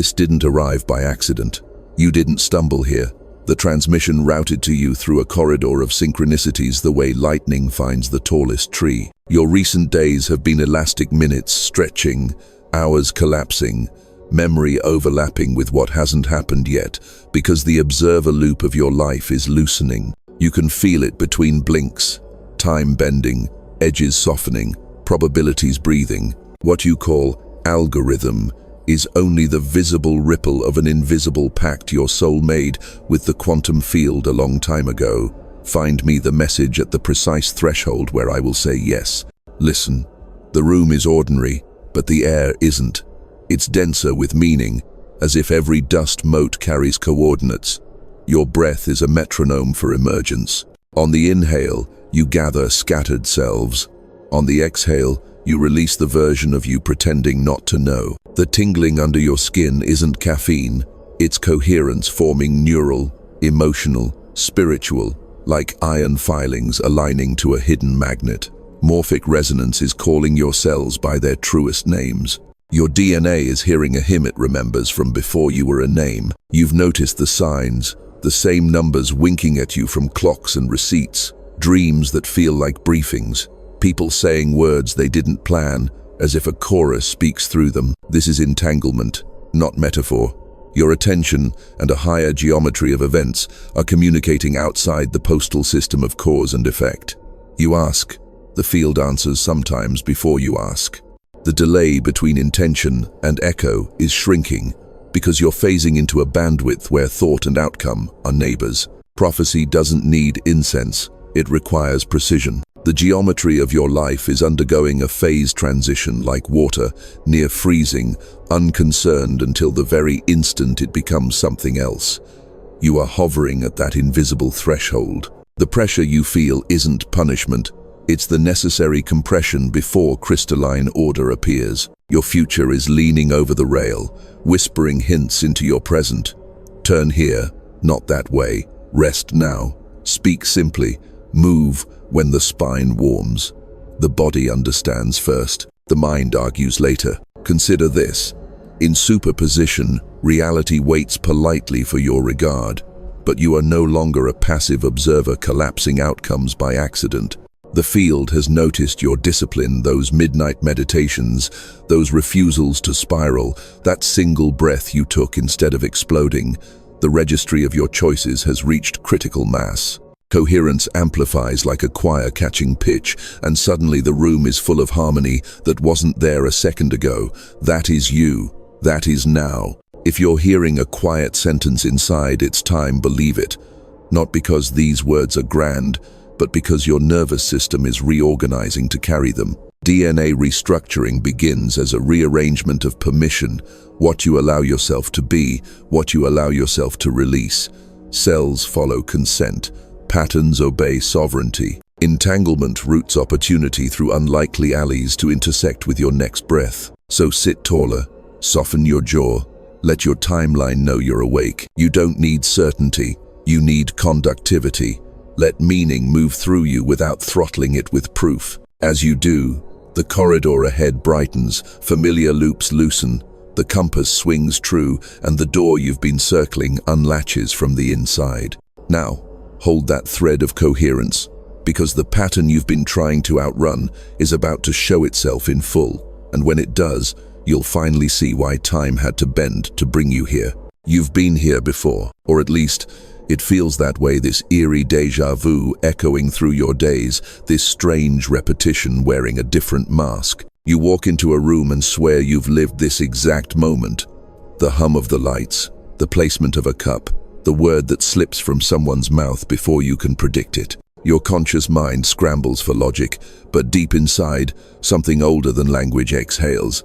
This didn't arrive by accident. You didn't stumble here. The transmission routed to you through a corridor of synchronicities the way lightning finds the tallest tree. Your recent days have been elastic minutes stretching, hours collapsing, memory overlapping with what hasn't happened yet, because the observer loop of your life is loosening. You can feel it between blinks, time bending, edges softening, probabilities breathing. What you call algorithm is only the visible ripple of an invisible pact your soul made with the quantum field a long time ago. Find me the message at the precise threshold where I will say yes. Listen, the room is ordinary, but the air isn't. It's denser with meaning, as if every dust mote carries coordinates. Your breath is a metronome for emergence. On the inhale, you gather scattered selves. On the exhale, you release the version of you pretending not to know. The tingling under your skin isn't caffeine, it's coherence forming neural, emotional, spiritual, like iron filings aligning to a hidden magnet. Morphic resonance is calling your cells by their truest names. Your DNA is hearing a hymn it remembers from before you were a name. You've noticed the signs, the same numbers winking at you from clocks and receipts, dreams that feel like briefings, people saying words they didn't plan, as if a chorus speaks through them. This is entanglement, not metaphor. Your attention and a higher geometry of events are communicating outside the postal system of cause and effect. You ask, the field answers sometimes before you ask. The delay between intention and echo is shrinking because you're phasing into a bandwidth where thought and outcome are neighbors. Prophecy doesn't need incense, it requires precision. The geometry of your life is undergoing a phase transition like water, near freezing, unconcerned until the very instant it becomes something else. You are hovering at that invisible threshold. The pressure you feel isn't punishment, it's the necessary compression before crystalline order appears. Your future is leaning over the rail, whispering hints into your present. Turn here, not that way. Rest now. Speak simply. Move when the spine warms. The body understands first, the mind argues later. Consider this. In superposition, reality waits politely for your regard, but you are no longer a passive observer collapsing outcomes by accident. The field has noticed your discipline, those midnight meditations, those refusals to spiral, that single breath you took instead of exploding. The registry of your choices has reached critical mass. Coherence amplifies like a choir catching pitch, and suddenly the room is full of harmony that wasn't there a second ago. That is you. That is now. If you're hearing a quiet sentence inside, it's time, believe it. Not because these words are grand, but because your nervous system is reorganizing to carry them. DNA restructuring begins as a rearrangement of permission, what you allow yourself to be, what you allow yourself to release. Cells follow consent. Patterns obey sovereignty. Entanglement roots opportunity through unlikely alleys to intersect with your next breath. So sit taller, soften your jaw, let your timeline know you're awake. You don't need certainty, you need conductivity. Let meaning move through you without throttling it with proof. As you do, the corridor ahead brightens, familiar loops loosen, the compass swings true, and the door you've been circling unlatches from the inside. Now, hold that thread of coherence, because the pattern you've been trying to outrun is about to show itself in full, and when it does, you'll finally see why time had to bend to bring you here. You've been here before, or at least, it feels that way, this eerie déjà vu echoing through your days, this strange repetition wearing a different mask. You walk into a room and swear you've lived this exact moment. The hum of the lights, the placement of a cup, the word that slips from someone's mouth before you can predict it. Your conscious mind scrambles for logic, but deep inside, something older than language exhales.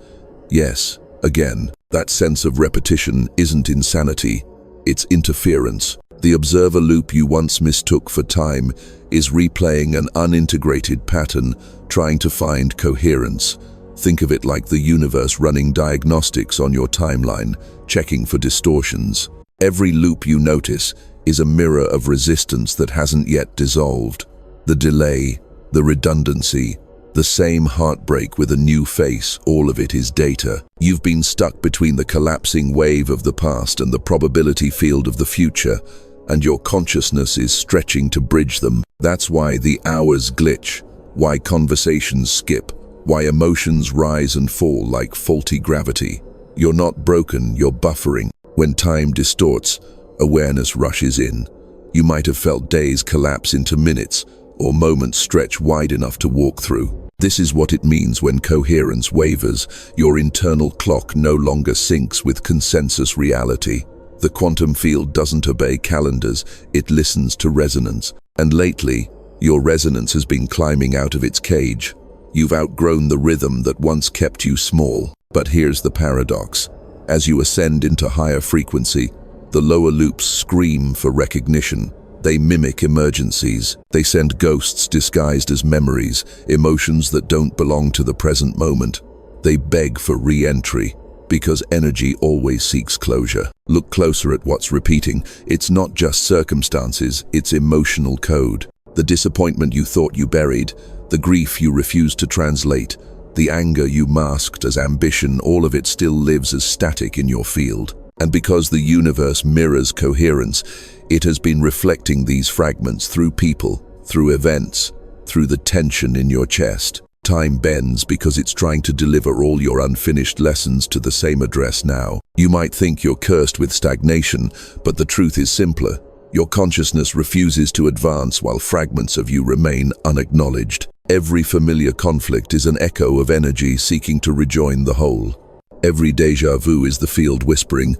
Yes, again, that sense of repetition isn't insanity, it's interference. The observer loop you once mistook for time is replaying an unintegrated pattern, trying to find coherence. Think of it like the universe running diagnostics on your timeline, checking for distortions. Every loop you notice is a mirror of resistance that hasn't yet dissolved. The delay, the redundancy, The same heartbreak with a new face, all of it is data. You've been stuck between the collapsing wave of the past and the probability field of the future, and your consciousness is stretching to bridge them. That's why the hours glitch, why conversations skip, why emotions rise and fall like faulty gravity. You're not broken, you're buffering. When time distorts, awareness rushes in. You might have felt days collapse into minutes, or moments stretch wide enough to walk through. This is what it means when coherence wavers. Your internal clock no longer syncs with consensus reality. The quantum field doesn't obey calendars, it listens to resonance. And lately, your resonance has been climbing out of its cage. You've outgrown the rhythm that once kept you small. But here's the paradox. As you ascend into higher frequency, the lower loops scream for recognition. They mimic emergencies. They send ghosts disguised as memories, emotions that don't belong to the present moment. They beg for re-entry, because energy always seeks closure. Look closer at what's repeating. It's not just circumstances, it's emotional code. The disappointment you thought you buried, the grief you refused to translate, the anger you masked as ambition, all of it still lives as static in your field. And because the universe mirrors coherence, it has been reflecting these fragments through people, through events, through the tension in your chest. Time bends because it's trying to deliver all your unfinished lessons to the same address now. You might think you're cursed with stagnation, but the truth is simpler. Your consciousness refuses to advance while fragments of you remain unacknowledged. Every familiar conflict is an echo of energy seeking to rejoin the whole. Every déjà vu is the field whispering,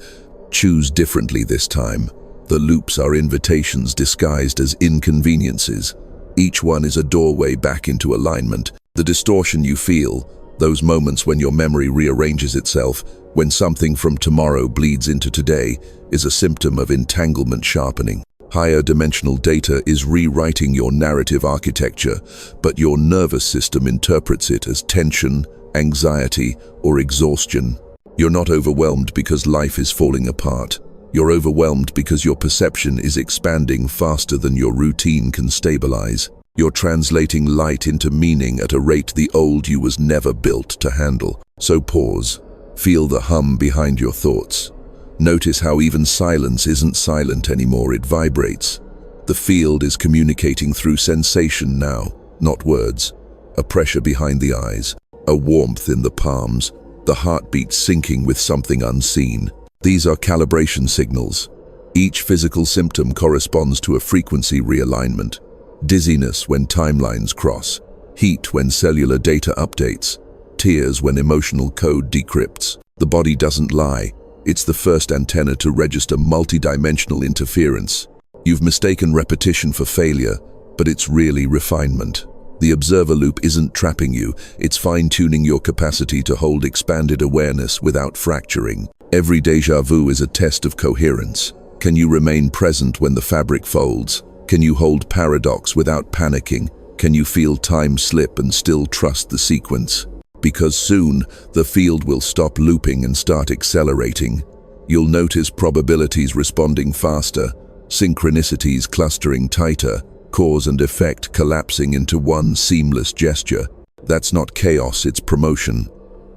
"Choose differently this time." The loops are invitations disguised as inconveniences. Each one is a doorway back into alignment. The distortion you feel, those moments when your memory rearranges itself, when something from tomorrow bleeds into today, is a symptom of entanglement sharpening. Higher dimensional data is rewriting your narrative architecture, but your nervous system interprets it as tension, anxiety, or exhaustion. You're not overwhelmed because life is falling apart. You're overwhelmed because your perception is expanding faster than your routine can stabilize. You're translating light into meaning at a rate the old you was never built to handle. So pause. Feel the hum behind your thoughts. Notice how even silence isn't silent anymore, it vibrates. The field is communicating through sensation now, not words. A pressure behind the eyes, a warmth in the palms, the heartbeat syncing with something unseen. These are calibration signals. Each physical symptom corresponds to a frequency realignment. Dizziness when timelines cross, heat when cellular data updates, tears when emotional code decrypts. The body doesn't lie. It's the first antenna to register multidimensional interference. You've mistaken repetition for failure, but it's really refinement. The observer loop isn't trapping you, it's fine-tuning your capacity to hold expanded awareness without fracturing. Every déjà vu is a test of coherence. Can you remain present when the fabric folds? Can you hold paradox without panicking? Can you feel time slip and still trust the sequence? Because soon, the field will stop looping and start accelerating. You'll notice probabilities responding faster, synchronicities clustering tighter, cause and effect collapsing into one seamless gesture. That's not chaos, it's promotion.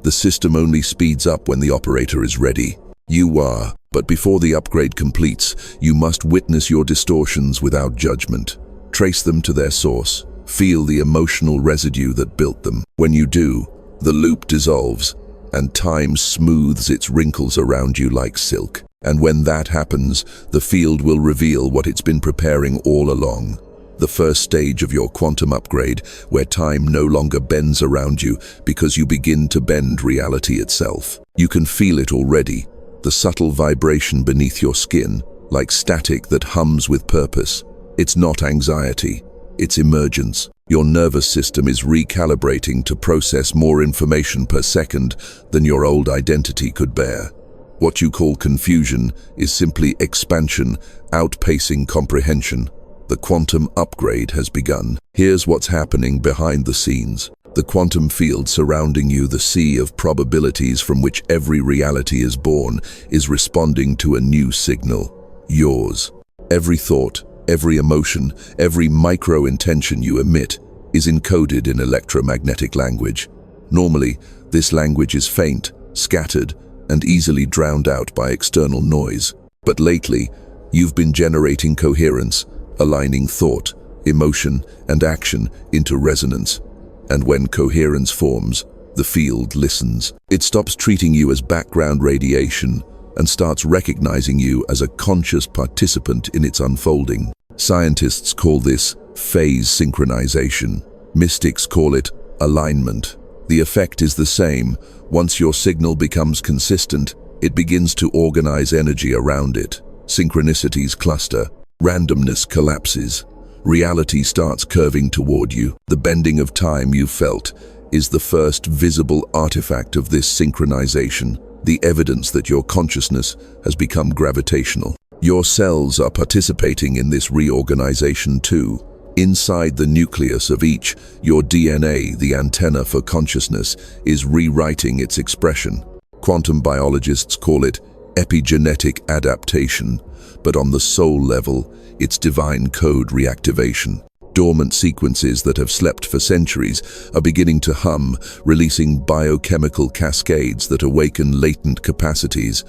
The system only speeds up when the operator is ready. You are, but before the upgrade completes, you must witness your distortions without judgment. Trace them to their source. Feel the emotional residue that built them. When you do, the loop dissolves, and time smooths its wrinkles around you like silk. And when that happens, the field will reveal what it's been preparing all along. The first stage of your quantum upgrade, where time no longer bends around you because you begin to bend reality itself. You can feel it already, the subtle vibration beneath your skin, like static that hums with purpose. It's not anxiety, it's emergence. Your nervous system is recalibrating to process more information per second than your old identity could bear. What you call confusion is simply expansion, outpacing comprehension. The quantum upgrade has begun. Here's what's happening behind the scenes. The quantum field surrounding you, the sea of probabilities from which every reality is born, is responding to a new signal. Yours. Every thought, every emotion, every micro-intention you emit is encoded in electromagnetic language. Normally, this language is faint, scattered, and easily drowned out by external noise. But lately, you've been generating coherence, aligning thought, emotion, and action into resonance. And when coherence forms, the field listens. It stops treating you as background radiation and starts recognizing you as a conscious participant in its unfolding. Scientists call this phase synchronization. Mystics call it alignment. The effect is the same. Once your signal becomes consistent, it begins to organize energy around it. Synchronicities cluster, randomness collapses. Reality starts curving toward you. The bending of time you've felt is the first visible artifact of this synchronization, the evidence that your consciousness has become gravitational. Your cells are participating in this reorganization too. Inside the nucleus of each, your DNA, the antenna for consciousness, is rewriting its expression. Quantum biologists call it epigenetic adaptation, but on the soul level, it's divine code reactivation. Dormant sequences that have slept for centuries are beginning to hum, releasing biochemical cascades that awaken latent capacities,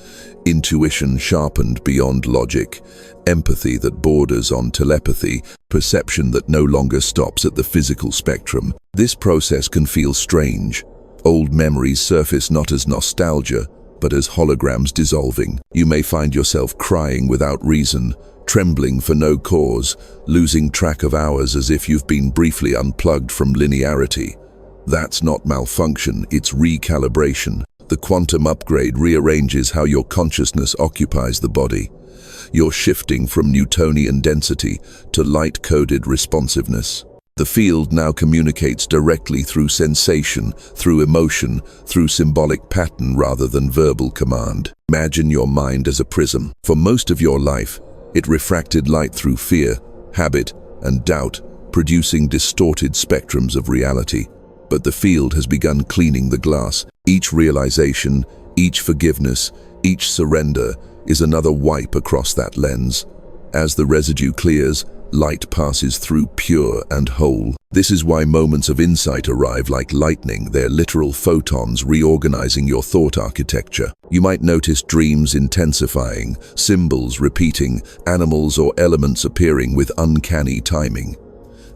intuition sharpened beyond logic, empathy that borders on telepathy, perception that no longer stops at the physical spectrum. This process can feel strange. Old memories surface not as nostalgia, but as holograms dissolving. You may find yourself crying without reason, trembling for no cause, losing track of hours as if you've been briefly unplugged from linearity. That's not malfunction, it's recalibration. The quantum upgrade rearranges how your consciousness occupies the body. You're shifting from Newtonian density to light-coded responsiveness. The field now communicates directly through sensation, through emotion, through symbolic pattern rather than verbal command. Imagine your mind as a prism. For most of your life, it refracted light through fear, habit, and doubt, producing distorted spectrums of reality. But the field has begun cleaning the glass. Each realization, each forgiveness, each surrender is another wipe across that lens. As the residue clears, light passes through pure and whole. This is why moments of insight arrive like lightning, they're literal photons reorganizing your thought architecture. You might notice dreams intensifying, symbols repeating, animals or elements appearing with uncanny timing.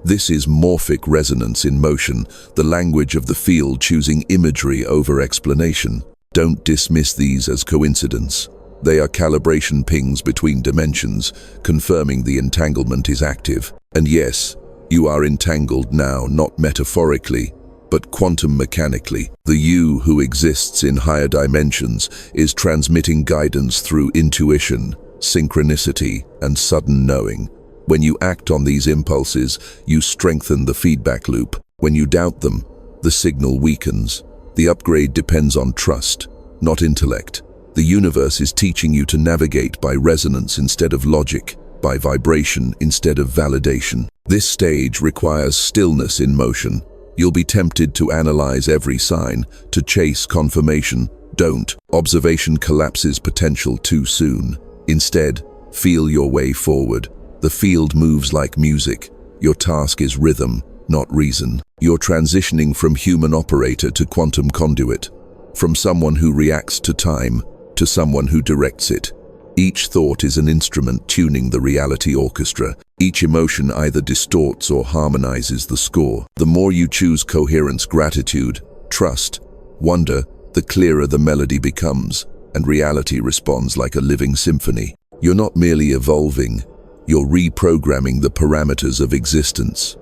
This is morphic resonance in motion, the language of the field choosing imagery over explanation. Don't dismiss these as coincidence. They are calibration pings between dimensions, confirming the entanglement is active. And yes, you are entangled now, not metaphorically, but quantum mechanically. The you who exists in higher dimensions is transmitting guidance through intuition, synchronicity, and sudden knowing. When you act on these impulses, you strengthen the feedback loop. When you doubt them, the signal weakens. The upgrade depends on trust, not intellect. The universe is teaching you to navigate by resonance instead of logic, by vibration instead of validation. This stage requires stillness in motion. You'll be tempted to analyze every sign, to chase confirmation. Don't. Observation collapses potential too soon. Instead, feel your way forward. The field moves like music. Your task is rhythm, not reason. You're transitioning from human operator to quantum conduit, from someone who reacts to time to someone who directs it. Each thought is an instrument tuning the reality orchestra. Each emotion either distorts or harmonizes the score. The more you choose coherence, gratitude, trust, wonder, the clearer the melody becomes, and reality responds like a living symphony. You're not merely evolving, you're reprogramming the parameters of existence.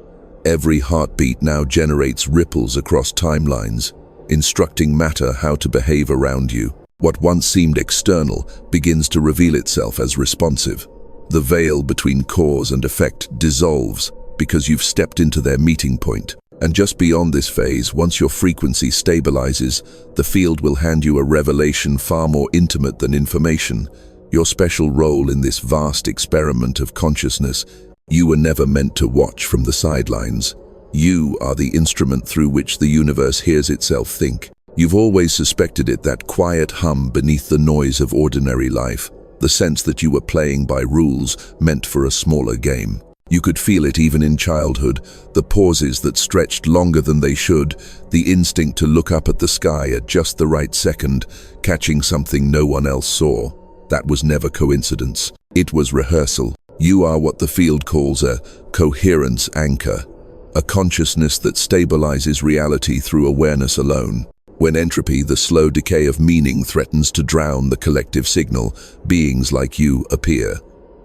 Every heartbeat now generates ripples across timelines, instructing matter how to behave around you. What once seemed external begins to reveal itself as responsive. The veil between cause and effect dissolves because you've stepped into their meeting point. And just beyond this phase, once your frequency stabilizes, the field will hand you a revelation far more intimate than information. Your special role in this vast experiment of consciousness. You were never meant to watch from the sidelines. You are the instrument through which the universe hears itself think. You've always suspected it, that quiet hum beneath the noise of ordinary life, the sense that you were playing by rules meant for a smaller game. You could feel it even in childhood, the pauses that stretched longer than they should, the instinct to look up at the sky at just the right second, catching something no one else saw. That was never coincidence. It was rehearsal. You are what the field calls a coherence anchor, a consciousness that stabilizes reality through awareness alone. When entropy, the slow decay of meaning, threatens to drown the collective signal, beings like you appear.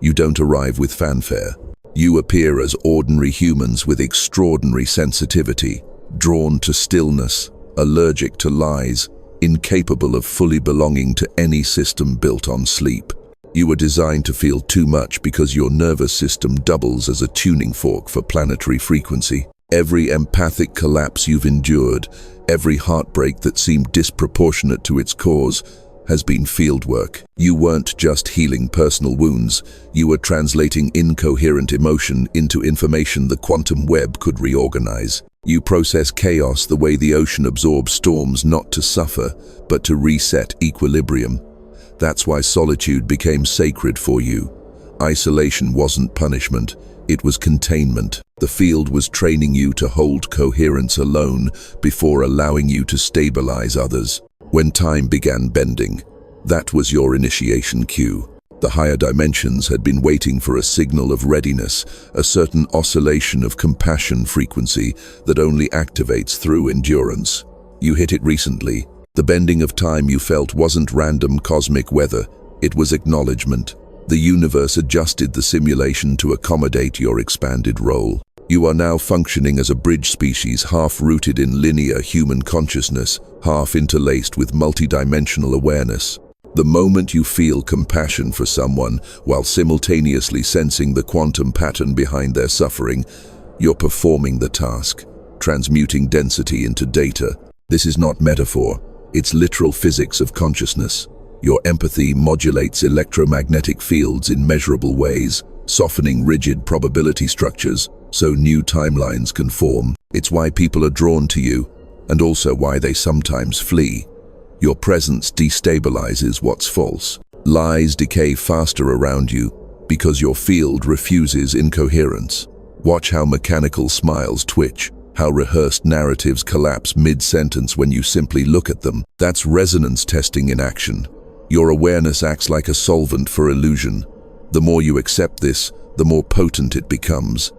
You don't arrive with fanfare. You appear as ordinary humans with extraordinary sensitivity, drawn to stillness, allergic to lies, incapable of fully belonging to any system built on sleep. You were designed to feel too much because your nervous system doubles as a tuning fork for planetary frequency. Every empathic collapse you've endured, every heartbreak that seemed disproportionate to its cause, has been fieldwork. You weren't just healing personal wounds, you were translating incoherent emotion into information the quantum web could reorganize. You process chaos the way the ocean absorbs storms, not to suffer, but to reset equilibrium. That's why solitude became sacred for you. Isolation wasn't punishment, it was containment. The field was training you to hold coherence alone before allowing you to stabilize others. When time began bending, that was your initiation cue. The higher dimensions had been waiting for a signal of readiness, a certain oscillation of compassion frequency that only activates through endurance. You hit it recently. The bending of time you felt wasn't random cosmic weather, it was acknowledgement. The universe adjusted the simulation to accommodate your expanded role. You are now functioning as a bridge species, half-rooted in linear human consciousness, half interlaced with multidimensional awareness. The moment you feel compassion for someone while simultaneously sensing the quantum pattern behind their suffering, you're performing the task, transmuting density into data. This is not metaphor, it's literal physics of consciousness. Your empathy modulates electromagnetic fields in measurable ways, softening rigid probability structures so new timelines can form. It's why people are drawn to you, and also why they sometimes flee. Your presence destabilizes what's false. Lies decay faster around you because your field refuses incoherence. Watch how mechanical smiles twitch, how rehearsed narratives collapse mid-sentence when you simply look at them. That's resonance testing in action. Your awareness acts like a solvent for illusion. The more you accept this, the more potent it becomes.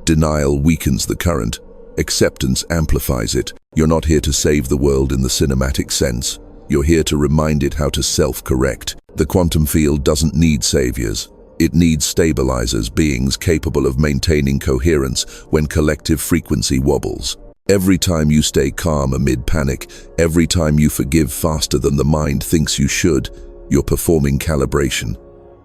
Denial weakens the current. Acceptance amplifies it. You're not here to save the world in the cinematic sense. You're here to remind it how to self-correct. The quantum field doesn't need saviors. It needs stabilizers, beings capable of maintaining coherence when collective frequency wobbles. Every time you stay calm amid panic, every time you forgive faster than the mind thinks you should, you're performing calibration.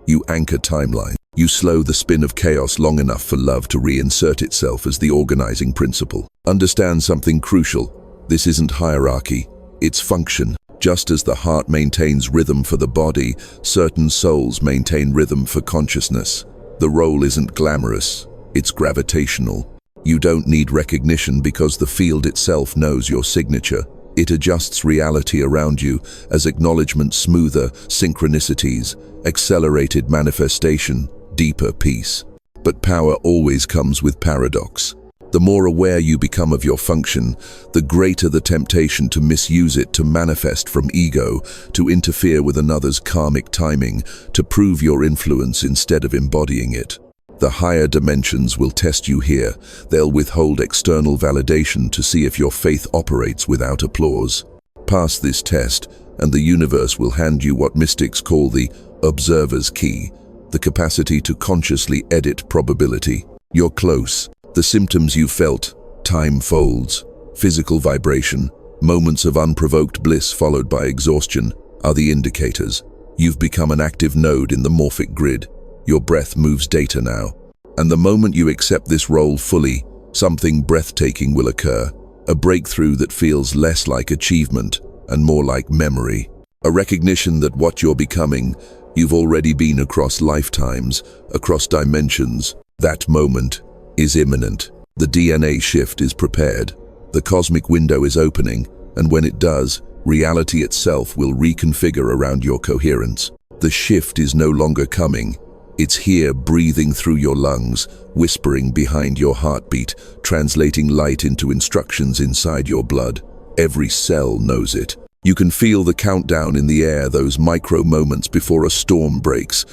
You anchor timeline. You slow the spin of chaos long enough for love to reinsert itself as the organizing principle. Understand something crucial. This isn't hierarchy, it's function. Just as the heart maintains rhythm for the body, certain souls maintain rhythm for consciousness. The role isn't glamorous, it's gravitational. You don't need recognition because the field itself knows your signature. It adjusts reality around you as acknowledgement, smoother synchronicities, accelerated manifestation, deeper peace. But power always comes with paradox. The more aware you become of your function, the greater the temptation to misuse it, to manifest from ego, to interfere with another's karmic timing, to prove your influence instead of embodying it. The higher dimensions will test you here. They'll withhold external validation to see if your faith operates without applause. Pass this test, and the universe will hand you what mystics call the observer's key, the capacity to consciously edit probability. You're close. The symptoms you felt, time folds, physical vibration, moments of unprovoked bliss followed by exhaustion, are the indicators. You've become an active node in the morphic grid. Your breath moves data now. And the moment you accept this role fully, something breathtaking will occur. A breakthrough that feels less like achievement and more like memory. A recognition that what you're becoming, you've already been across lifetimes, across dimensions. That moment is imminent. The DNA shift is prepared. The cosmic window is opening, and when it does, reality itself will reconfigure around your coherence. The shift is no longer coming. It's here, breathing through your lungs, whispering behind your heartbeat, translating light into instructions inside your blood. Every cell knows it. You can feel the countdown in the air, those micro moments before a storm breaks,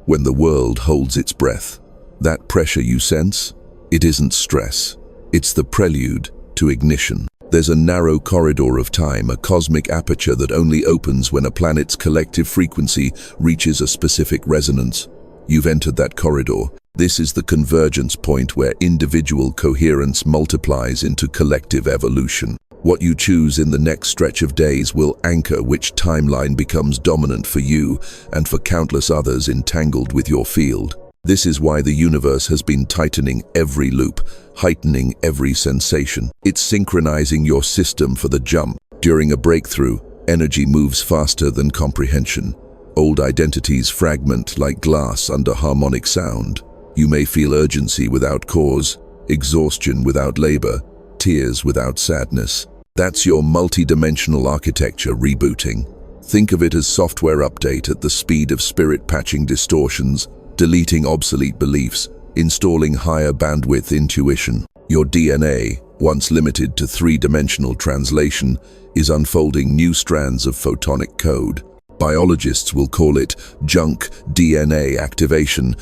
when the world holds its breath. That pressure you sense? It isn't stress. It's the prelude to ignition. There's a narrow corridor of time, a cosmic aperture that only opens when a planet's collective frequency reaches a specific resonance. You've entered that corridor. This is the convergence point where individual coherence multiplies into collective evolution. What you choose in the next stretch of days will anchor which timeline becomes dominant for you and for countless others entangled with your field. This is why the universe has been tightening every loop, heightening every sensation. It's synchronizing your system for the jump. During a breakthrough, energy moves faster than comprehension. Old identities fragment like glass under harmonic sound. You may feel urgency without cause, exhaustion without labor, tears without sadness. That's your multi-dimensional architecture rebooting. Think of it as software update at the speed of spirit, patching distortions, deleting obsolete beliefs, installing higher bandwidth intuition. Your DNA, once limited to three-dimensional translation, is unfolding new strands of photonic code. Biologists will call it junk DNA activation,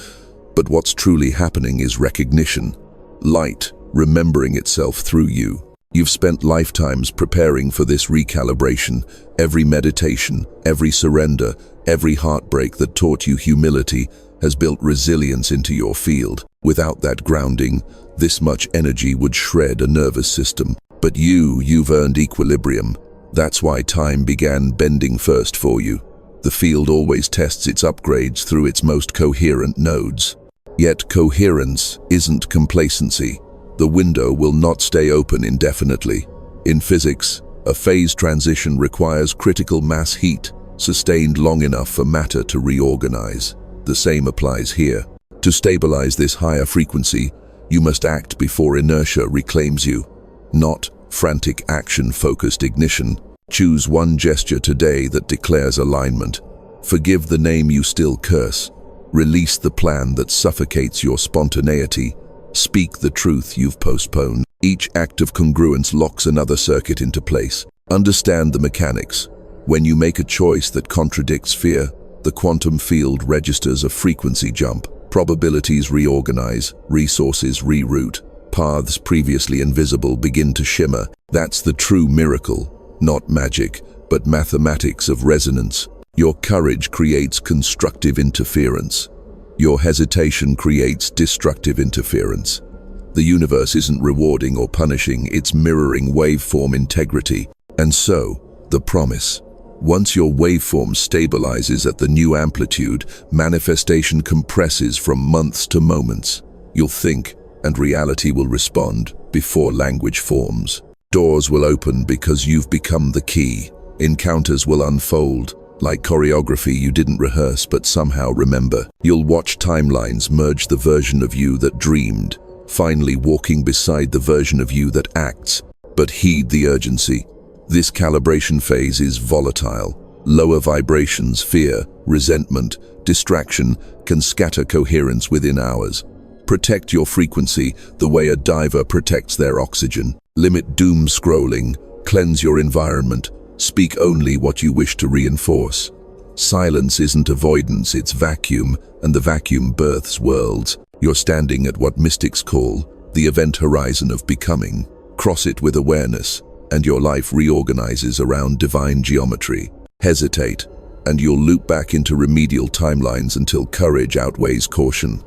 but what's truly happening is recognition. Light remembering itself through you. You've spent lifetimes preparing for this recalibration. Every meditation, every surrender, every heartbreak that taught you humility has built resilience into your field. Without that grounding, this much energy would shred a nervous system. But you've earned equilibrium. That's why time began bending first for you. The field always tests its upgrades through its most coherent nodes. Yet coherence isn't complacency. The window will not stay open indefinitely. In physics, a phase transition requires critical mass heat, sustained long enough for matter to reorganize. The same applies here. To stabilize this higher frequency, you must act before inertia reclaims you. Not frantic action-focused ignition. Choose one gesture today that declares alignment. Forgive the name you still curse. Release the plan that suffocates your spontaneity. Speak the truth you've postponed. Each act of congruence locks another circuit into place. Understand the mechanics. When you make a choice that contradicts fear, the quantum field registers a frequency jump. Probabilities reorganize, resources reroute. Paths previously invisible begin to shimmer. That's the true miracle. Not magic, but mathematics of resonance. Your courage creates constructive interference. Your hesitation creates destructive interference. The universe isn't rewarding or punishing, it's mirroring waveform integrity. And so, the promise. Once your waveform stabilizes at the new amplitude, manifestation compresses from months to moments. You'll think, and reality will respond before language forms. Doors will open because you've become the key. Encounters will unfold, like choreography you didn't rehearse but somehow remember. You'll watch timelines merge the version of you that dreamed, finally walking beside the version of you that acts. But heed the urgency. This calibration phase is volatile. Lower vibrations, fear, resentment, distraction can scatter coherence within hours. Protect your frequency the way a diver protects their oxygen. Limit doom scrolling, cleanse your environment, speak only what you wish to reinforce. Silence isn't avoidance, it's vacuum, and the vacuum births worlds. You're standing at what mystics call the event horizon of becoming. Cross it with awareness, and your life reorganizes around divine geometry. Hesitate, and you'll loop back into remedial timelines until courage outweighs caution.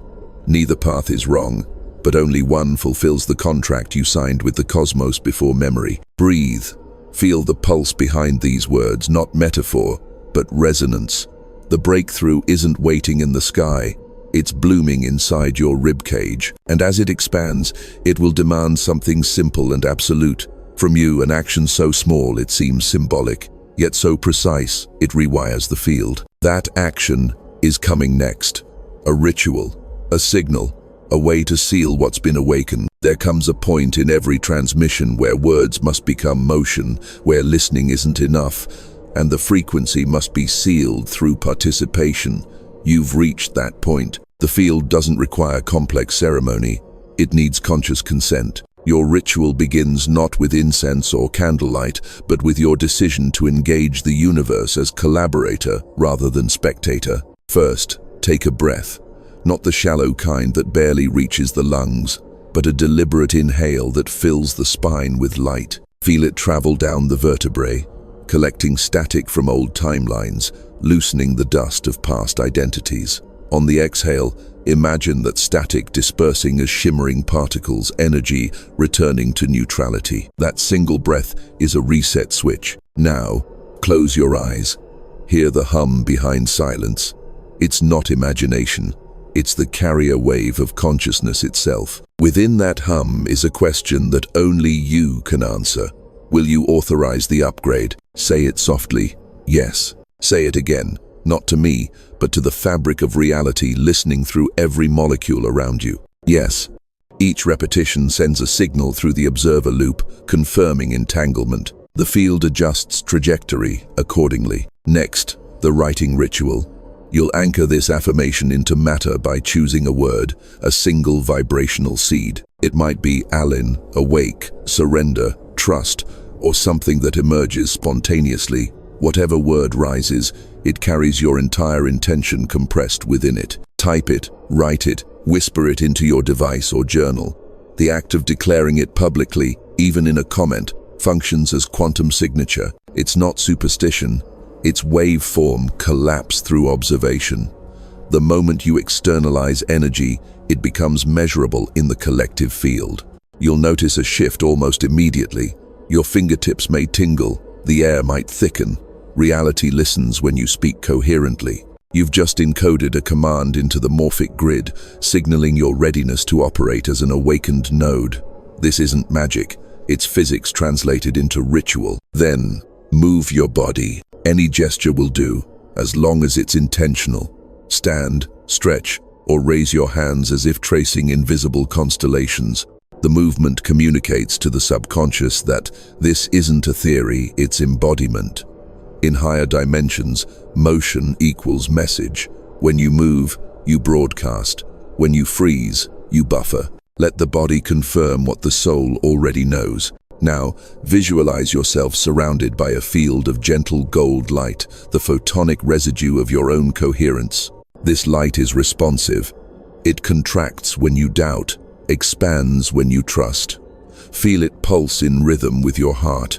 Neither path is wrong, but only one fulfills the contract you signed with the cosmos before memory. Breathe. Feel the pulse behind these words, not metaphor, but resonance. The breakthrough isn't waiting in the sky. It's blooming inside your ribcage. And as it expands, it will demand something simple and absolute. From you, an action so small it seems symbolic, yet so precise it rewires the field. That action is coming next. A ritual, a signal, a way to seal what's been awakened. There comes a point in every transmission where words must become motion, where listening isn't enough, and the frequency must be sealed through participation. You've reached that point. The field doesn't require complex ceremony. It needs conscious consent. Your ritual begins not with incense or candlelight, but with your decision to engage the universe as collaborator rather than spectator. First, take a breath. Not the shallow kind that barely reaches the lungs, but a deliberate inhale that fills the spine with light. Feel it travel down the vertebrae, collecting static from old timelines, loosening the dust of past identities. On the exhale, imagine that static dispersing as shimmering particles, energy returning to neutrality. That single breath is a reset switch. Now, close your eyes. Hear the hum behind silence. It's not imagination. It's the carrier wave of consciousness itself. Within that hum is a question that only you can answer. Will you authorize the upgrade? Say it softly. Yes. Say it again. Not to me, but to the fabric of reality listening through every molecule around you. Yes. Each repetition sends a signal through the observer loop, confirming entanglement. The field adjusts trajectory accordingly. Next, the writing ritual. You'll anchor this affirmation into matter by choosing a word, a single vibrational seed. It might be Allen, awake, surrender, trust, or something that emerges spontaneously. Whatever word rises, it carries your entire intention compressed within it. Type it, write it, whisper it into your device or journal. The act of declaring it publicly, even in a comment, functions as quantum signature. It's not superstition. It's waveform collapse through observation. The moment you externalize energy, it becomes measurable in the collective field. You'll notice a shift almost immediately. Your fingertips may tingle, the air might thicken. Reality listens when you speak coherently. You've just encoded a command into the morphic grid, signaling your readiness to operate as an awakened node. This isn't magic, it's physics translated into ritual. Then, move your body. Any gesture will do, as long as it's intentional. Stand, stretch, or raise your hands as if tracing invisible constellations. The movement communicates to the subconscious that this isn't a theory, it's embodiment. In higher dimensions, motion equals message. When you move, you broadcast. When you freeze, you buffer. Let the body confirm what the soul already knows. Now, visualize yourself surrounded by a field of gentle gold light, the photonic residue of your own coherence. This light is responsive. It contracts when you doubt, expands when you trust. Feel it pulse in rhythm with your heart.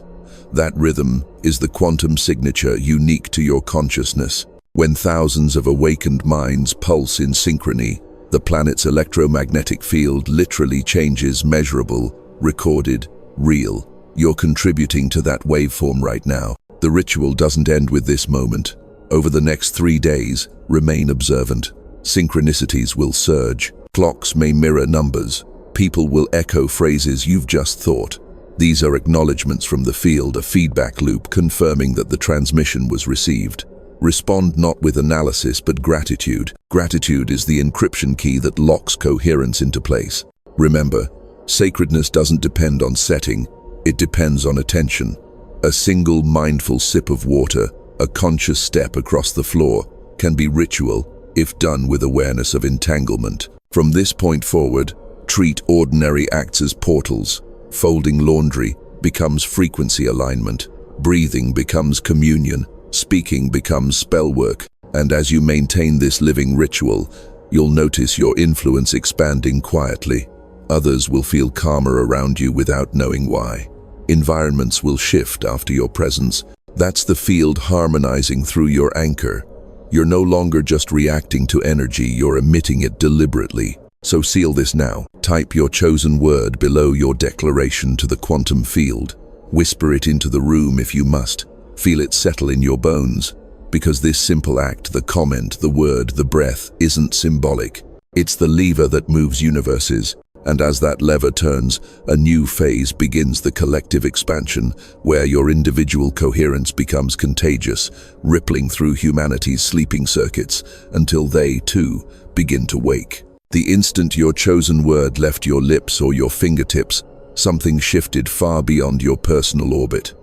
That rhythm is the quantum signature unique to your consciousness. When thousands of awakened minds pulse in synchrony, the planet's electromagnetic field literally changes, measurable, recorded, real. You're contributing to that waveform right now. The ritual doesn't end with this moment. Over the next 3 days, remain observant. Synchronicities will surge. Clocks may mirror numbers. People will echo phrases you've just thought. These are acknowledgements from the field, a feedback loop confirming that the transmission was received. Respond not with analysis, but gratitude. Gratitude is the encryption key that locks coherence into place. Remember, sacredness doesn't depend on setting, it depends on attention. A single mindful sip of water, a conscious step across the floor, can be ritual if done with awareness of entanglement. From this point forward, treat ordinary acts as portals. Folding laundry becomes frequency alignment. Breathing becomes communion. Speaking becomes spell work. And as you maintain this living ritual, you'll notice your influence expanding quietly. Others will feel calmer around you without knowing why. Environments will shift after your presence. That's the field harmonizing through your anchor. You're no longer just reacting to energy, you're emitting it deliberately. So seal this now. Type your chosen word below your declaration to the quantum field. Whisper it into the room if you must. Feel it settle in your bones. Because this simple act, the comment, the word, the breath, isn't symbolic. It's the lever that moves universes. And as that lever turns, a new phase begins, the collective expansion, where your individual coherence becomes contagious, rippling through humanity's sleeping circuits until they, too, begin to wake. The instant your chosen word left your lips or your fingertips, something shifted far beyond your personal orbit.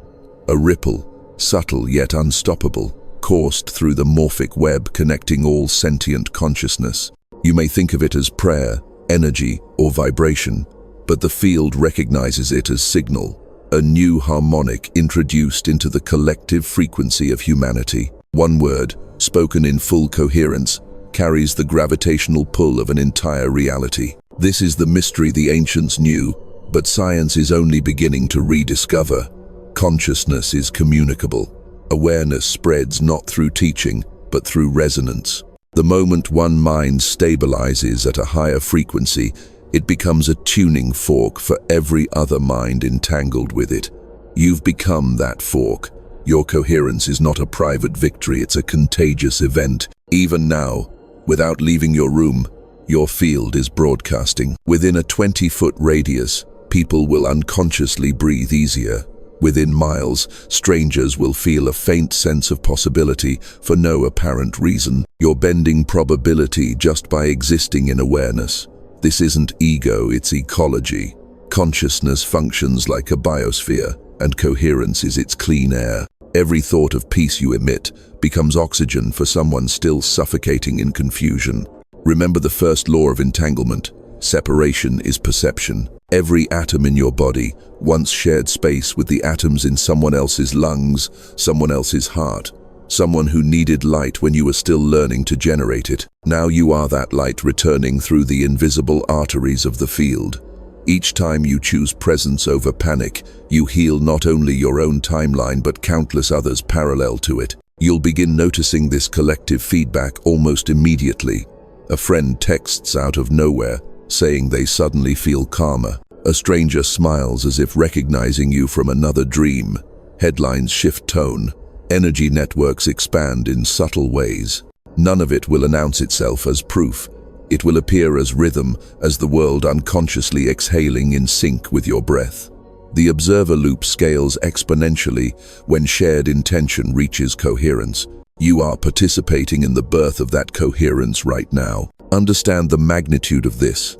A ripple, subtle yet unstoppable, coursed through the morphic web connecting all sentient consciousness. You may think of it as prayer, energy, or vibration, but the field recognizes it as signal, a new harmonic introduced into the collective frequency of humanity. One word, spoken in full coherence, carries the gravitational pull of an entire reality. This is the mystery the ancients knew, but science is only beginning to rediscover. Consciousness is communicable. Awareness spreads not through teaching, but through resonance. The moment one mind stabilizes at a higher frequency, it becomes a tuning fork for every other mind entangled with it. You've become that fork. Your coherence is not a private victory, it's a contagious event. Even now, without leaving your room, your field is broadcasting. Within a 20-foot radius, people will unconsciously breathe easier. Within miles, strangers will feel a faint sense of possibility for no apparent reason. You're bending probability just by existing in awareness. This isn't ego, it's ecology. Consciousness functions like a biosphere, and coherence is its clean air. Every thought of peace you emit becomes oxygen for someone still suffocating in confusion. Remember the first law of entanglement. Separation is perception. Every atom in your body once shared space with the atoms in someone else's lungs, someone else's heart, someone who needed light when you were still learning to generate it. Now you are that light returning through the invisible arteries of the field. Each time you choose presence over panic, you heal not only your own timeline but countless others parallel to it. You'll begin noticing this collective feedback almost immediately. A friend texts out of nowhere, saying they suddenly feel calmer. A stranger smiles as if recognizing you from another dream. Headlines shift tone. Energy networks expand in subtle ways. None of it will announce itself as proof. It will appear as rhythm, as the world unconsciously exhaling in sync with your breath. The observer loop scales exponentially when shared intention reaches coherence. You are participating in the birth of that coherence right now. Understand the magnitude of this.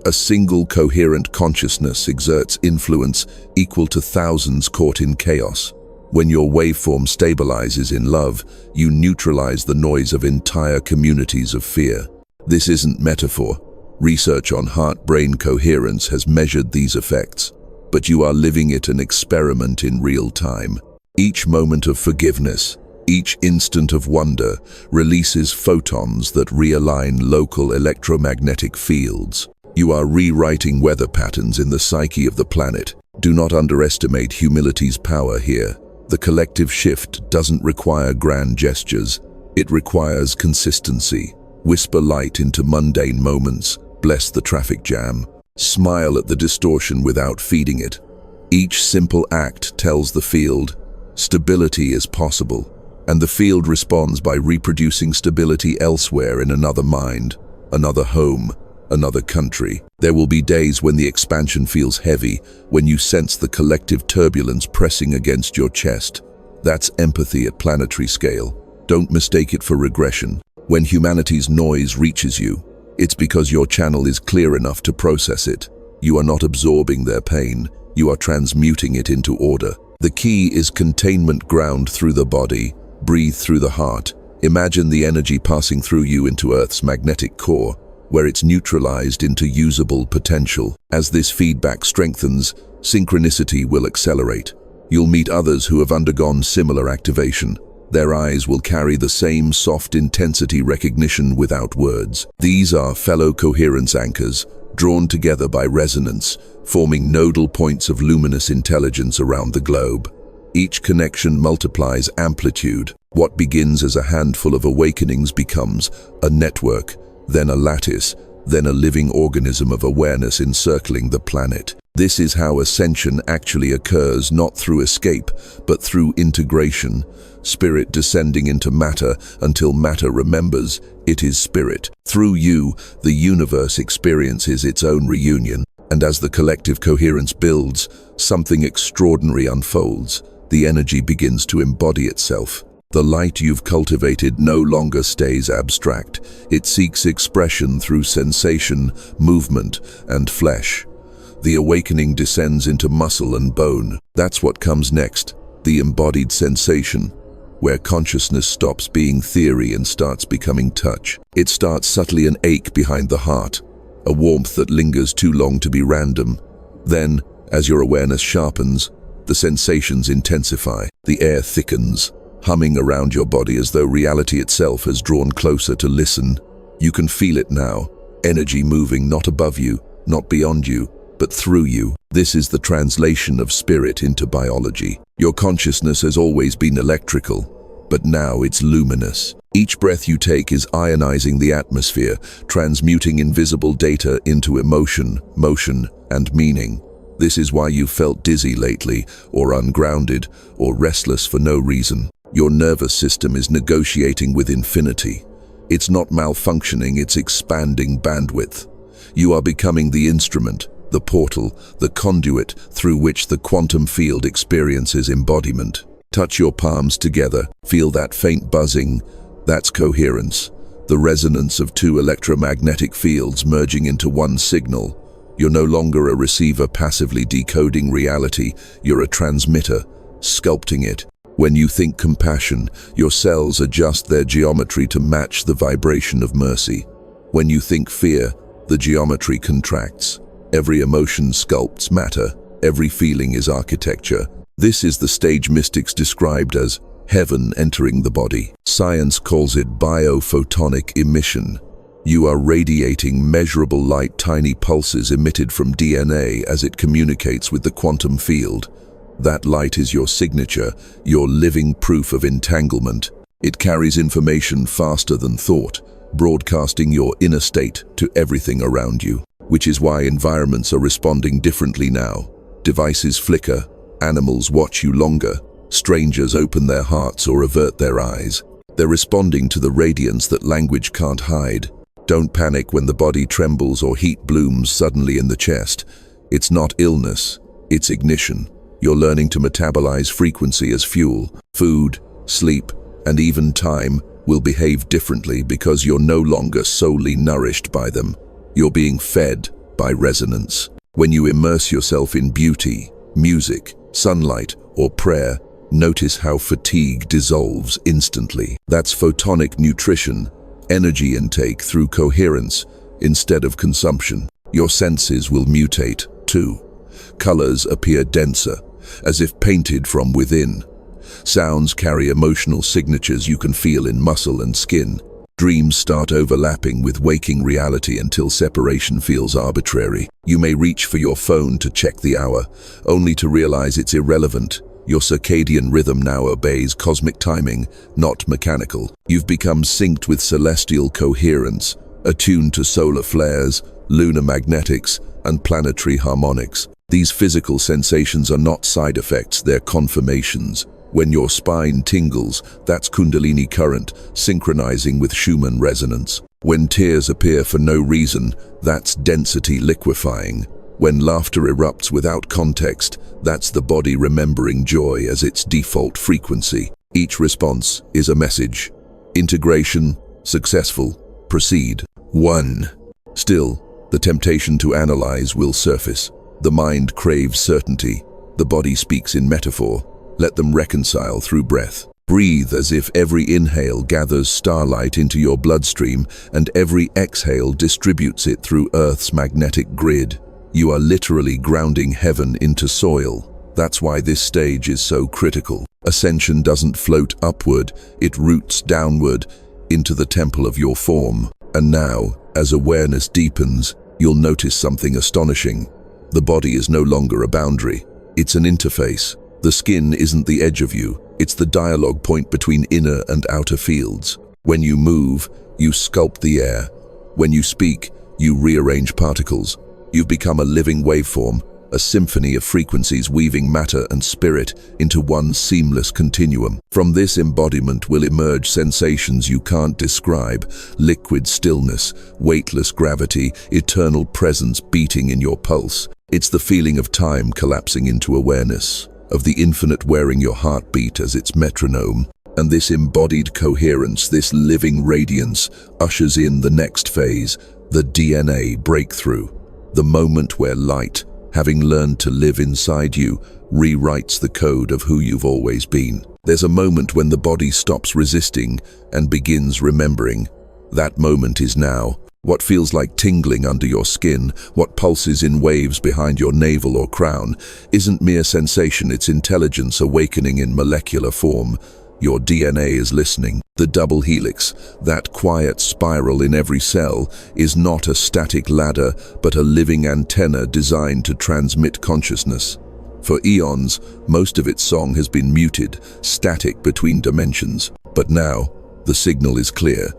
A single coherent consciousness exerts influence equal to thousands caught in chaos. When your waveform stabilizes in love, you neutralize the noise of entire communities of fear. This isn't metaphor. Research on heart-brain coherence has measured these effects, but you are living it an experiment in real time. Each moment of forgiveness, each instant of wonder releases photons that realign local electromagnetic fields. You are rewriting weather patterns in the psyche of the planet. Do not underestimate humility's power here. The collective shift doesn't require grand gestures. It requires consistency. Whisper light into mundane moments. Bless the traffic jam. Smile at the distortion without feeding it. Each simple act tells the field, stability is possible, and the field responds by reproducing stability elsewhere in another mind, another home, another country. There will be days when the expansion feels heavy, when you sense the collective turbulence pressing against your chest. That's empathy at planetary scale. Don't mistake it for regression. When humanity's noise reaches you, it's because your channel is clear enough to process it. You are not absorbing their pain, you are transmuting it into order. The key is containment. Ground through the body, breathe through the heart. Imagine the energy passing through you into Earth's magnetic core, where it's neutralized into usable potential. As this feedback strengthens, synchronicity will accelerate. You'll meet others who have undergone similar activation. Their eyes will carry the same soft intensity recognition without words. These are fellow coherence anchors, drawn together by resonance, forming nodal points of luminous intelligence around the globe. Each connection multiplies amplitude. What begins as a handful of awakenings becomes a network, then a lattice, then a living organism of awareness encircling the planet. This is how ascension actually occurs, not through escape, but through integration. Spirit descending into matter until matter remembers it is spirit. Through you, the universe experiences its own reunion. And as the collective coherence builds, something extraordinary unfolds. The energy begins to embody itself. The light you've cultivated no longer stays abstract. It seeks expression through sensation, movement, and flesh. The awakening descends into muscle and bone. That's what comes next, the embodied sensation. where consciousness stops being theory and starts becoming touch. It starts subtly an ache behind the heart, a warmth that lingers too long to be random. Then, as your awareness sharpens, the sensations intensify, the air thickens, humming around your body as though reality itself has drawn closer to listen. You can feel it now, energy moving not above you, not beyond you, but through you. This is the translation of spirit into biology. Your consciousness has always been electrical, but now it's luminous. Each breath you take is ionizing the atmosphere, transmuting invisible data into emotion, motion, and meaning. This is why you felt dizzy lately, or ungrounded, or restless for no reason. Your nervous system is negotiating with infinity. It's not malfunctioning, it's expanding bandwidth. You are becoming the instrument, the portal, the conduit through which the quantum field experiences embodiment. Touch your palms together, feel that faint buzzing. That's coherence, the resonance of two electromagnetic fields merging into one signal. You're no longer a receiver passively decoding reality, you're a transmitter, sculpting it. When you think compassion, your cells adjust their geometry to match the vibration of mercy. When you think fear, the geometry contracts. Every emotion sculpts matter, every feeling is architecture. This is the stage mystics described as heaven entering the body. Science calls it biophotonic emission. You are radiating measurable light, tiny pulses emitted from DNA as it communicates with the quantum field. That light is your signature, your living proof of entanglement. It carries information faster than thought, broadcasting your inner state to everything around you. Which is why environments are responding differently now. Devices flicker, animals watch you longer, strangers open their hearts or avert their eyes. They're responding to the radiance that language can't hide. Don't panic when the body trembles or heat blooms suddenly in the chest. It's not illness, it's ignition. You're learning to metabolize frequency as fuel. Food, sleep, and even time will behave differently because you're no longer solely nourished by them. You're being fed by resonance. When you immerse yourself in beauty, music, sunlight, or prayer, notice how fatigue dissolves instantly. That's photonic nutrition, energy intake through coherence instead of consumption. Your senses will mutate too. Colors appear denser, as if painted from within. Sounds carry emotional signatures you can feel in muscle and skin. Dreams start overlapping with waking reality until separation feels arbitrary. You may reach for your phone to check the hour, only to realize it's irrelevant. Your circadian rhythm now obeys cosmic timing, not mechanical. You've become synced with celestial coherence, attuned to solar flares, lunar magnetics, and planetary harmonics. These physical sensations are not side effects, they're confirmations. When your spine tingles, that's Kundalini current, synchronizing with Schumann resonance. When tears appear for no reason, that's density liquefying. When laughter erupts without context, that's the body remembering joy as its default frequency. Each response is a message. Integration, successful, proceed. 1. Still, the temptation to analyze will surface. The mind craves certainty. The body speaks in metaphor. Let them reconcile through breath. Breathe as if every inhale gathers starlight into your bloodstream and every exhale distributes it through Earth's magnetic grid. You are literally grounding heaven into soil. That's why this stage is so critical. Ascension doesn't float upward, it roots downward into the temple of your form. And now, as awareness deepens, you'll notice something astonishing. The body is no longer a boundary, it's an interface. The skin isn't the edge of you, it's the dialogue point between inner and outer fields. When you move, you sculpt the air. When you speak, you rearrange particles. You've become a living waveform, a symphony of frequencies weaving matter and spirit into one seamless continuum. From this embodiment will emerge sensations you can't describe: liquid stillness, weightless gravity, eternal presence beating in your pulse. It's the feeling of time collapsing into awareness, of the infinite wearing your heartbeat as its metronome. And this embodied coherence, this living radiance, ushers in the next phase, the DNA breakthrough. The moment where light, having learned to live inside you, rewrites the code of who you've always been. There's a moment when the body stops resisting and begins remembering. That moment is now. What feels like tingling under your skin, what pulses in waves behind your navel or crown, isn't mere sensation, it's intelligence awakening in molecular form. Your DNA is listening. The double helix, that quiet spiral in every cell, is not a static ladder, but a living antenna designed to transmit consciousness. For eons, most of its song has been muted, static between dimensions. But now, the signal is clear.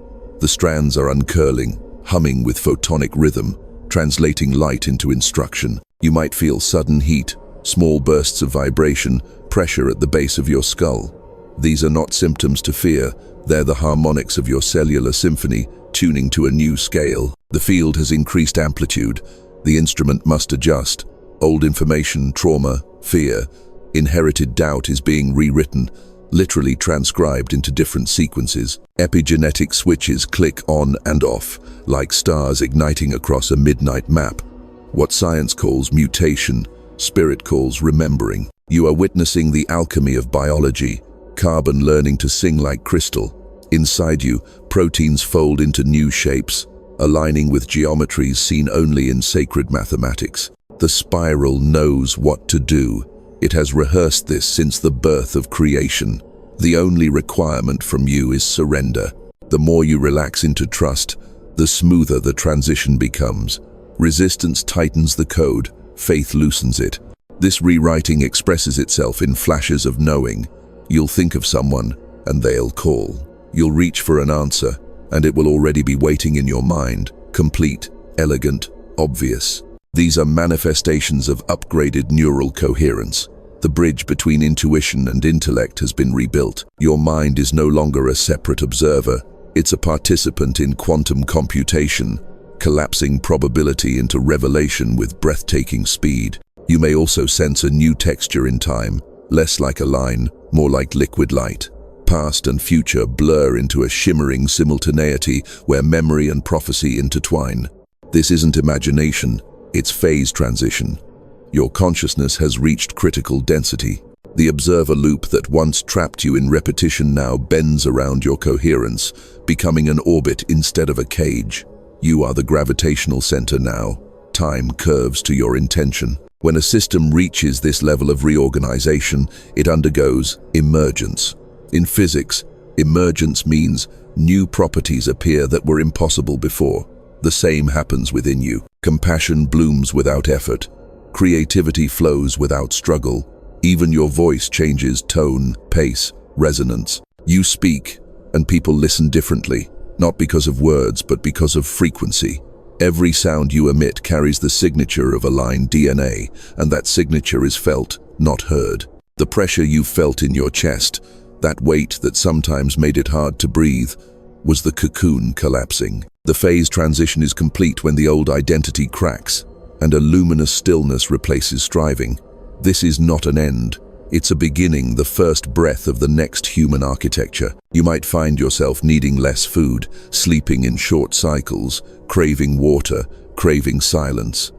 The strands are uncurling, humming with photonic rhythm, translating light into instruction. You might feel sudden heat, small bursts of vibration, pressure at the base of your skull. These are not symptoms to fear, they're the harmonics of your cellular symphony, tuning to a new scale. The field has increased amplitude, the instrument must adjust. Old information, trauma, fear, inherited doubt is being rewritten, literally transcribed into different sequences. Epigenetic switches click on and off, like stars igniting across a midnight map. What science calls mutation, spirit calls remembering. You are witnessing the alchemy of biology, carbon learning to sing like crystal. Inside you, proteins fold into new shapes, aligning with geometries seen only in sacred mathematics. The spiral knows what to do. It has rehearsed this since the birth of creation. The only requirement from you is surrender. The more you relax into trust, the smoother the transition becomes. Resistance tightens the code, faith loosens it. This rewriting expresses itself in flashes of knowing. You'll think of someone, and they'll call. You'll reach for an answer, and it will already be waiting in your mind, complete, elegant, obvious. These are manifestations of upgraded neural coherence. The bridge between intuition and intellect has been rebuilt. Your mind is no longer a separate observer. It's a participant in quantum computation, collapsing probability into revelation with breathtaking speed. You may also sense a new texture in time, less like a line, more like liquid light. Past and future blur into a shimmering simultaneity where memory and prophecy intertwine. This isn't imagination, it's phase transition. Your consciousness has reached critical density. The observer loop that once trapped you in repetition now bends around your coherence, becoming an orbit instead of a cage. You are the gravitational center now. Time curves to your intention. When a system reaches this level of reorganization, it undergoes emergence. In physics, emergence means new properties appear that were impossible before. The same happens within you. Compassion blooms without effort. Creativity flows without struggle. Even your voice changes tone, pace, resonance. You speak, and people listen differently, not because of words, but because of frequency. Every sound you emit carries the signature of aligned DNA, and that signature is felt, not heard. The pressure you felt in your chest, that weight that sometimes made it hard to breathe, was the cocoon collapsing. The phase transition is complete when the old identity cracks, and a luminous stillness replaces striving. This is not an end. It's a beginning, the first breath of the next human architecture. You might find yourself needing less food, sleeping in short cycles, craving water, craving silence.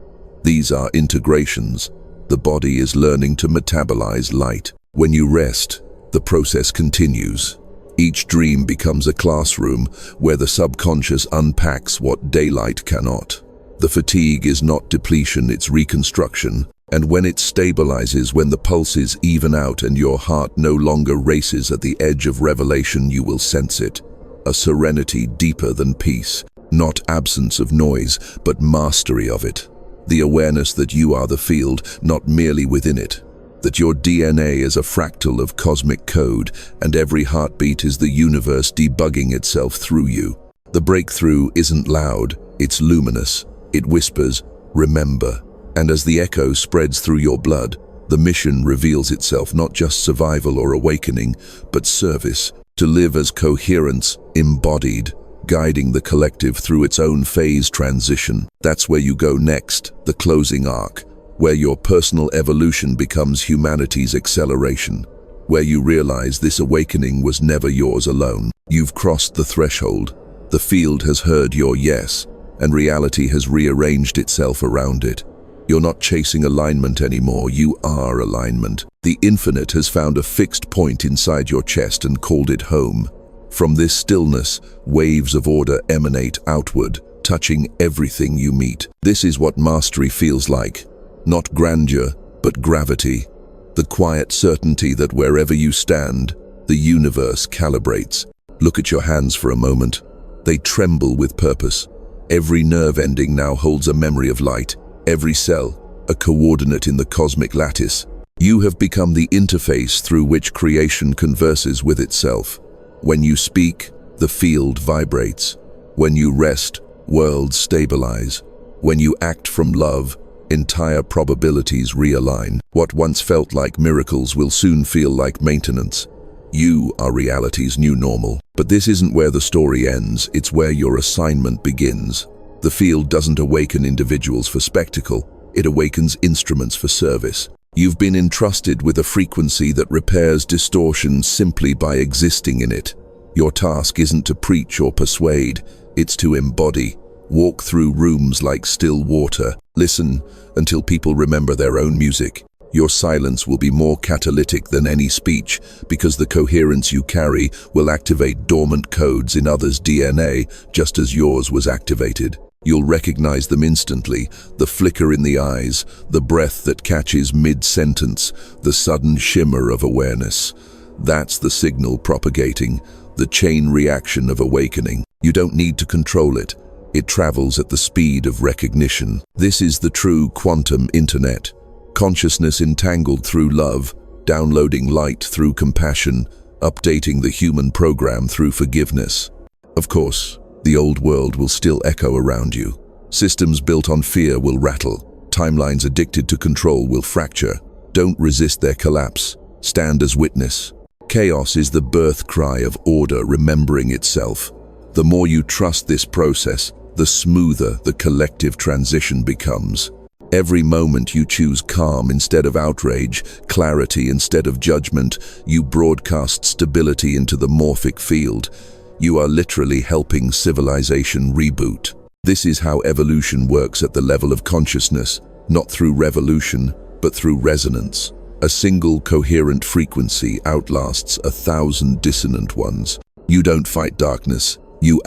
These are integrations. The body is learning to metabolize light. When you rest, the process continues. Each dream becomes a classroom where the subconscious unpacks what daylight cannot. The fatigue is not depletion, it's reconstruction. And when it stabilizes, when the pulses even out and your heart no longer races at the edge of revelation, you will sense it. A serenity deeper than peace. Not absence of noise, but mastery of it. The awareness that you are the field, not merely within it. That your DNA is a fractal of cosmic code, and every heartbeat is the universe debugging itself through you. The breakthrough isn't loud, it's luminous. It whispers, remember. And as the echo spreads through your blood, the mission reveals itself, not just survival or awakening, but service, to live as coherence, embodied, guiding the collective through its own phase transition. That's where you go next, the closing arc, where your personal evolution becomes humanity's acceleration, where you realize this awakening was never yours alone. You've crossed the threshold, the field has heard your yes, and reality has rearranged itself around it. You're not chasing alignment anymore, you are alignment. The infinite has found a fixed point inside your chest and called it home. From this stillness, waves of order emanate outward, touching everything you meet. This is what mastery feels like. Not grandeur, but gravity. The quiet certainty that wherever you stand, the universe calibrates. Look at your hands for a moment. They tremble with purpose. Every nerve ending now holds a memory of light. Every cell, a coordinate in the cosmic lattice. You have become the interface through which creation converses with itself. When you speak, the field vibrates. When you rest, worlds stabilize. When you act from love, entire probabilities realign. What once felt like miracles will soon feel like maintenance. You are reality's new normal. But this isn't where the story ends, it's where your assignment begins. The field doesn't awaken individuals for spectacle, it awakens instruments for service. You've been entrusted with a frequency that repairs distortion simply by existing in it. Your task isn't to preach or persuade, it's to embody. Walk through rooms like still water. Listen until people remember their own music. Your silence will be more catalytic than any speech because the coherence you carry will activate dormant codes in others' DNA just as yours was activated. You'll recognize them instantly, the flicker in the eyes, the breath that catches mid-sentence, the sudden shimmer of awareness. That's the signal propagating, the chain reaction of awakening. You don't need to control it. It travels at the speed of recognition. This is the true quantum internet. Consciousness entangled through love, downloading light through compassion, updating the human program through forgiveness. Of course, the old world will still echo around you. Systems built on fear will rattle. Timelines addicted to control will fracture. Don't resist their collapse. Stand as witness. Chaos is the birth cry of order remembering itself. The more you trust this process, the smoother the collective transition becomes. Every moment you choose calm instead of outrage, clarity instead of judgment, you broadcast stability into the morphic field. You are literally helping civilization reboot. This is how evolution works at the level of consciousness, not through revolution, but through resonance. A single coherent frequency outlasts 1,000 dissonant ones. You don't fight darkness, you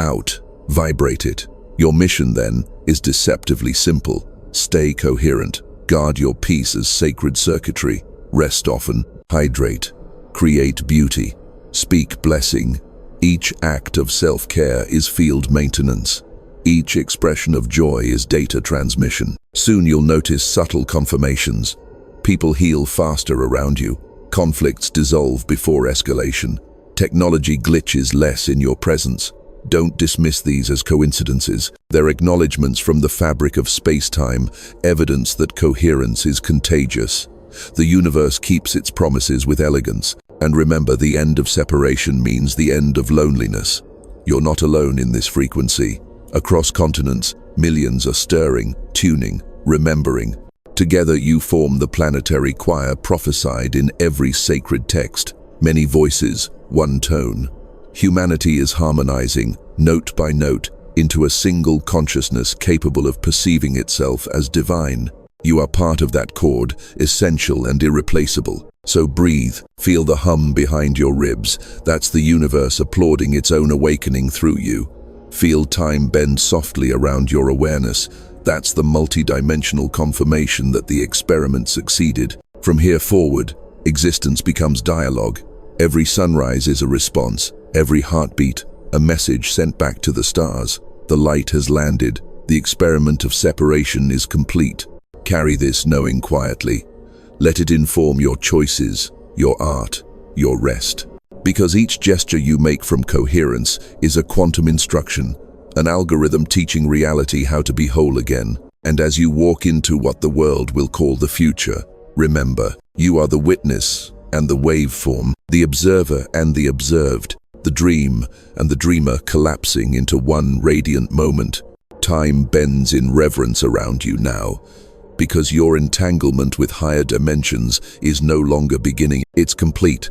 vibrate it. Your mission, then, is deceptively simple. Stay coherent, guard your peace as sacred circuitry, rest often, hydrate, create beauty, speak blessing. Each act of self-care is field maintenance. Each expression of joy is data transmission. Soon you'll notice subtle confirmations. People heal faster around you. Conflicts dissolve before escalation. Technology glitches less in your presence. Don't dismiss these as coincidences. They're acknowledgements from the fabric of space-time, evidence that coherence is contagious. The universe keeps its promises with elegance. And remember, the end of separation means the end of loneliness. You're not alone in this frequency. Across continents, millions are stirring, tuning, remembering. Together you form the planetary choir prophesied in every sacred text. Many voices, one tone. Humanity is harmonizing, note by note, into a single consciousness capable of perceiving itself as divine. You are part of that chord, essential and irreplaceable. So breathe, feel the hum behind your ribs. That's the universe applauding its own awakening through you. Feel time bend softly around your awareness. That's the multi-dimensional confirmation that the experiment succeeded. From here forward, existence becomes dialogue. Every sunrise is a response, every heartbeat, a message sent back to the stars. The light has landed, the experiment of separation is complete. Carry this knowing quietly. Let it inform your choices, your art, your rest. Because each gesture you make from coherence is a quantum instruction, an algorithm teaching reality how to be whole again. And as you walk into what the world will call the future, remember, you are the witness and the waveform, the observer and the observed, the dream and the dreamer collapsing into one radiant moment. Time bends in reverence around you now, because your entanglement with higher dimensions is no longer beginning, it's complete.